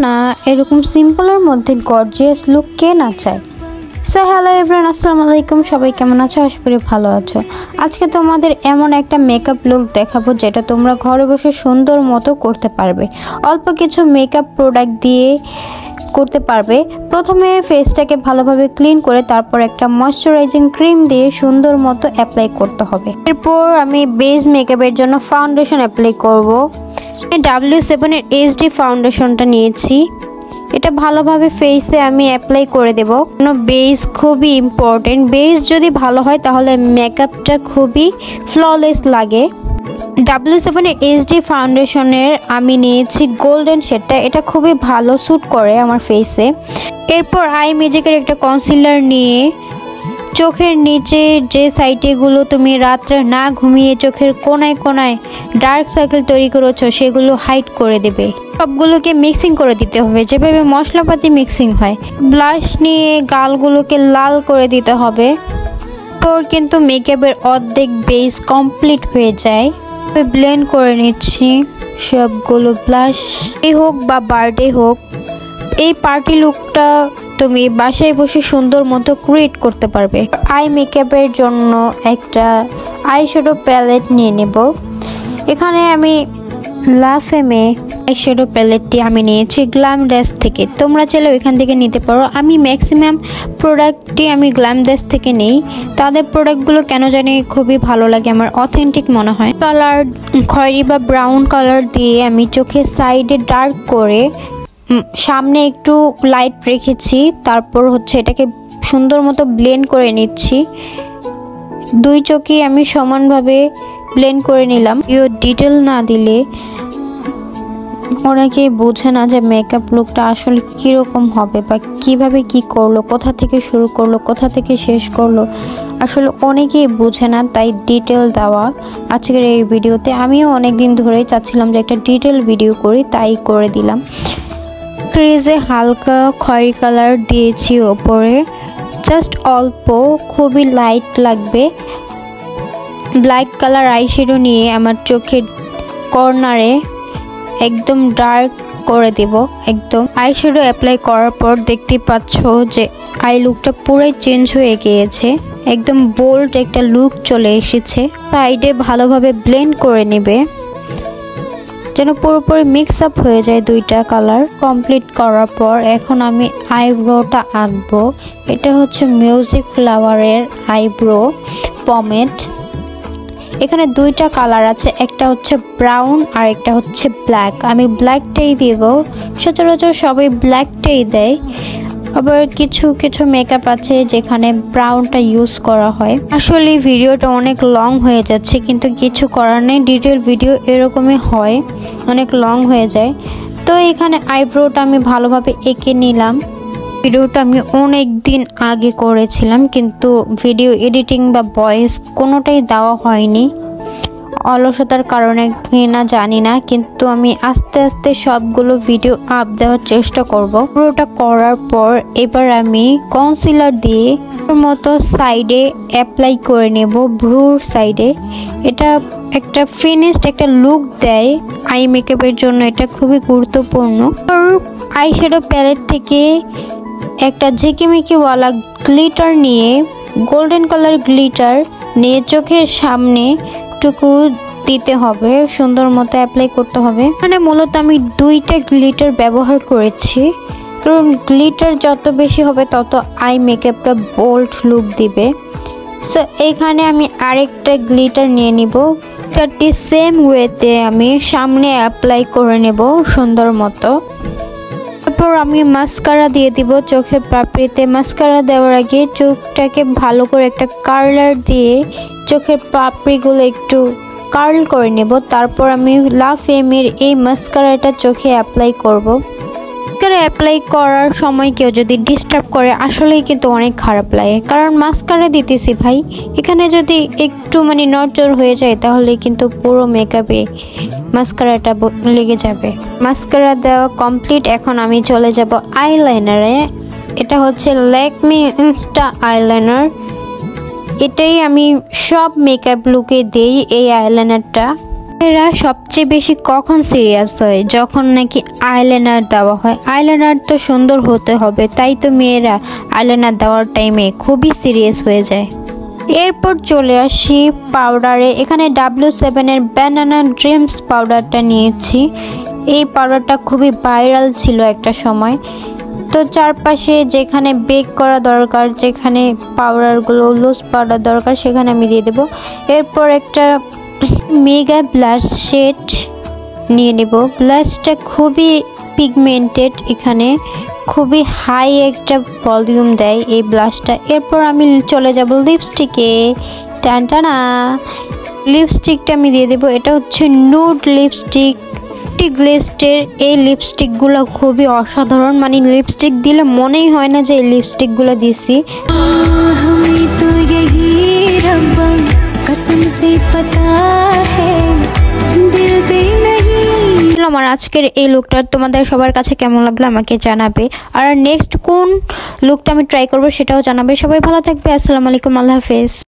না এরকম সিম্পলের মধ্যে গর্জিয়াস লুক কে না চায়। সো হ্যালো এভরিওয়ান, আসসালামু আলাইকুম। সবাই কেমন আছো? আশা করি ভালো আছো। আজকে তোমাদের এমন একটা মেকআপ লুক দেখাবো যেটা তোমরা ঘরে বসে সুন্দর মতো করতে পারবে। অল্প কিছু মেকআপ প্রোডাক্ট দিয়ে করতে পারবে। প্রথমে ফেসটাকে ভালোভাবে ক্লিন করে তারপর একটা ময়শ্চারাইজিং ক্রিম দিয়ে সুন্দর মতো অ্যাপ্লাই করতে হবে। এরপর আমি বেস মেকআপের জন্য ফাউন্ডেশন অ্যাপ্লাই করব। W7 এর HD ফাউন্ডেশনটা নিয়েছি। এটা ভালোভাবে ফেসে আমি অ্যাপ্লাই করে দেব। বেস খুবই ইম্পর্টেন্ট। বেস যদি ভালো হয় তাহলে মেকআপটা খুবই ফ্ললেস লাগে। W7 এর HD ফাউন্ডেশনের আমি নিয়েছি গোল্ডেন শেডটা। এটা খুবই ভালো স্যুট করে আমার ফেসে। এরপর আই ম্যাজিকের একটা কনসিলার নিয়ে চোখের নিচে যে সাইডেগুলো তুমি রাত্রে না ঘুমিয়ে চোখের কোনায় কোনায় ডার্ক সার্কেল তৈরি করেছো সেগুলো হাইড করে দেবে। সবগুলোকে মিক্সিং করে দিতে হবে যেভাবে মশলাপাতি মিক্সিং হয়। ব্লাশ নিয়ে গালগুলোকে লাল করে দিতে হবে। তোর কিন্তু মেকআপের অর্ধেক বেস কমপ্লিট হয়ে যায়। ব্লেন্ড করে নিচ্ছি সবগুলো ব্লাশ হোক বা বার্থডে হোক। এই পার্টি লুকটা তুমি বাসায় বসে সুন্দর মতো ক্রিয়েট করতে পারবে। আই মেকআপের জন্য একটা আই শ্যাডো প্যালেট নিয়ে নেব। এখানে আমি লাফেমে আই শ্যাডো প্যালেটটি আমি নিয়েছি গ্ল্যাম ড্যাশ থেকে। তোমরা চাইলে ওইখান থেকে নিতে পারো। আমি ম্যাক্সিমাম প্রোডাক্টটি আমি গ্ল্যাম ড্যাশ থেকে নেই। তাদের প্রোডাক্টগুলো কেন জানি খুবই ভালো লাগে, আমার অথেন্টিক মনে হয়। কালার খয়েরি বা ব্রাউন কালার দিয়ে আমি চোখের সাইডে ডার্ক করে সামনে একটু লাইট রেখেছি। তারপর এটাকে সুন্দর মতো ব্লেন্ড করে নিচ্ছি। দুই চোখে আমি সমানভাবে ব্লেন্ড করে নিলাম। ডিটেল না দিলে অনেকেই বোঝে না যে মেকআপ লুকটা আসলে কীরকম হবে বা কিভাবে কি করলো, কোথা থেকে শুরু করলো, কোথা থেকে শেষ করলো, আসলে অনেকেই বোঝে না। তাই ডিটেল দেওয়া আজকের এই ভিডিওতে। আমিও অনেক দিন ধরেই চাচ্ছিলাম যে একটা ডিটেল ভিডিও করি, তাই করে দিলাম। ক্রিজে হালকা খয়েরি কালার দিয়েছি ওপরে, জাস্ট অল্প, খুবই লাইট লাগবে। ব্ল্যাক কালার আইশ্যাডো নিয়ে আমার চোখের কর্নারে একদম ডার্ক করে দেব। একদম আইশ্যাডো অ্যাপ্লাই করার পর দেখতে পাচ্ছ যে আই লুকটা পুরোই চেঞ্জ হয়ে গিয়েছে। একদম বোল্ড একটা লুক চলে এসেছে। সাইডে ভালোভাবে ব্লেন্ড করে নেবে যেন পুরোপুরি মিক্স আপ হয়ে যায় দুইটা কালার। কমপ্লিট করার পর এখন আমি আইব্রোটা আঁকবো। এটা মিউজিক ফ্লাওয়ারের আইব্রো পমেড। এখানে দুইটা কালার আছে, একটা ব্রাউন আর একটা ব্ল্যাক। আমি ব্ল্যাকটাই দেব। সচরাচর সবাই ব্ল্যাকটাই দেয়, আবার কিছু কিছু মেকআপ আছে যেখানে ব্রাউনটা ইউজ করা হয়। আসলে ভিডিওটা অনেক লং হয়ে যাচ্ছে, কিন্তু কিছু করার নেই। ডিটেল ভিডিও এরকমই হয়, অনেক লং হয়ে যায়। তো এখানে আইব্রোটা আমি ভালোভাবে এঁকে নিলাম। ভিডিওটা আমি অনেক দিন আগে করেছিলাম, কিন্তু ভিডিও এডিটিং বা ভয়েস কোনোটাই দেওয়া হয়নি, অলসতার কারণে কিনা জানি না। কিন্তু আমি আস্তে আস্তে সবগুলো ভিডিও আপ দেওয়ার চেষ্টা করব। পুরোটা করার পর এবার আমি কনসিলার দিয়ে মতো সাইডে অ্যাপ্লাই করে নেব, ভ্রুর সাইডে। এটা একটা ফিনিশড একটা লুক দেয় আই মেকআপের জন্য, এটা খুবই গুরুত্বপূর্ণ। আই শ্যাডো প্যালেট থেকে একটা ঝিকিমিকিওয়ালা গ্লিটার নিয়ে, গোল্ডেন কালার গ্লিটার নিয়ে চোখের সামনে টুকু দিতে হবে, সুন্দর মতো অ্যাপ্লাই করতে হবে। এখানে মূলত আমি দুইটা গ্লিটার ব্যবহার করেছি, কারণ গ্লিটার যত বেশি হবে তত আই মেকআপটা বোল্ড লুক দিবে। সো এখানে আমি আরেকটা গ্লিটার নিয়ে নিব। গ্লিটারটি সেম ওয়েতে আমি সামনে অ্যাপ্লাই করে নেব সুন্দর মতো। তারপর আমি মাস্কারা দিয়ে দিব চোখের পাপড়িতে। মাস্কারা দেওয়ার আগে চোখটাকে ভালো করে একটা কার্লার দিয়ে চোখের পাপড়িগুলো একটু কার্ল করে নেব। তারপর আমি লাফেমের এই মাস্কারাটা চোখে অ্যাপ্লাই করব। মাস্কারা অ্যাপ্লাই করার সময় কেউ যদি ডিস্টার্ব করে আসলেই কিন্তু অনেক খারাপ লাগে, কারণ মাস্কারা দিতেছি ভাই। এখানে যদি একটু নড়চড় হয়ে যায় তাহলে কিন্তু পুরো মেকআপে মাস্কারাটা লেগে যাবে। মাস্কারা দেওয়া কমপ্লিট। এখন আমি চলে যাব আইলাইনারে। এটা ল্যাকমি ইনস্টা আইলাইনার। এটাই আমি সব মেকআপ লুকে দেই, এই আইলাইনারটা। এরা সবচেয়ে বেশি কখন সিরিয়াস হয়? যখন নাকি আইলাইনার দেওয়া হয়। আইলাইনার তো সুন্দর হতে হবে, তাই তো মেয়েরা আইলাইনার দেওয়ার টাইমে খুবই সিরিয়াস হয়ে যায়। এরপর চলে আসি পাউডারে। এখানে W7 এর ব্যানানা ড্রিমস পাউডারটা নিয়েছি। এই পাউডারটা খুবই ভাইরাল ছিল একটা সময়। তো চারপাশে যেখানে বেক করা দরকার, যেখানে পাউডারগুলো লুজ পাউডার দরকার, সেখানে আমি দিয়ে দেবো। এরপর একটা মেগা ব্লাশ শেড নিয়ে নেব। ব্লাশটা খুবই পিগমেন্টেড, এখানে খুবই হাই একটা ভলিউম দেয় এই ব্লাশটা। এরপর আমি চলে যাব লিপস্টিকে। টানটানা লিপস্টিকটা আমি দিয়ে দেবো। এটা হচ্ছে নুড লিপস্টিক গ্লেস্টের। এই লিপস্টিকগুলো খুবই অসাধারণ, মানে লিপস্টিক দিলে মনেই হয় না যে এই লিপস্টিকগুলো দিছি। আমার আজকের এই লুকটা তোমাদের সবার কাছে কেমন লাগলো আমাকে জানাবে, আর নেক্সট কোন লুকটা আমি ট্রাই করবো সেটাও জানাবে। সবাই ভালো থাকবে। আসসালামু আলাইকুম, আল্লাহ হাফেজ।